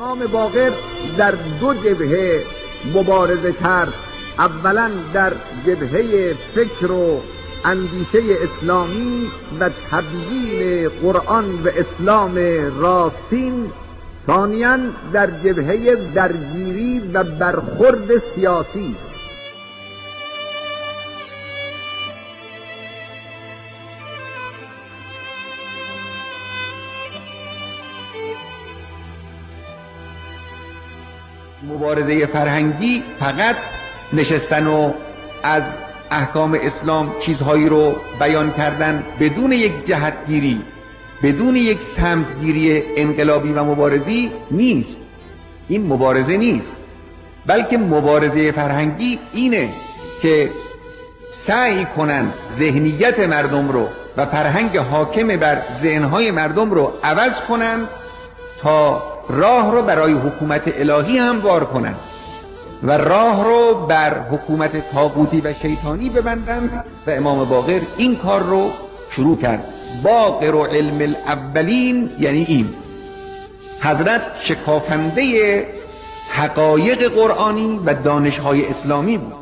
امام باقر در دو جبهه مبارزه کرد. اولا در جبهه فکر و اندیشه اسلامی و تبیین قرآن و اسلام راستین، ثانیاً در جبهه درگیری و برخورد سیاسی. مبارزه فرهنگی فقط نشستن و از احکام اسلام چیزهایی رو بیان کردن بدون یک جهتگیری، بدون یک سمتگیری انقلابی و مبارزی نیست. این مبارزه نیست، بلکه مبارزه فرهنگی اینه که سعی کنن ذهنیت مردم رو و فرهنگ حاکم بر ذهنهای مردم رو عوض کنن تا راه رو برای حکومت الهی هموار کنن و راه رو بر حکومت طاغوتی و شیطانی ببندن. و امام باقر این کار رو شروع کرد. باقر و علم الاولین یعنی این حضرت شکافنده حقایق قرآنی و دانش‌های اسلامی بود.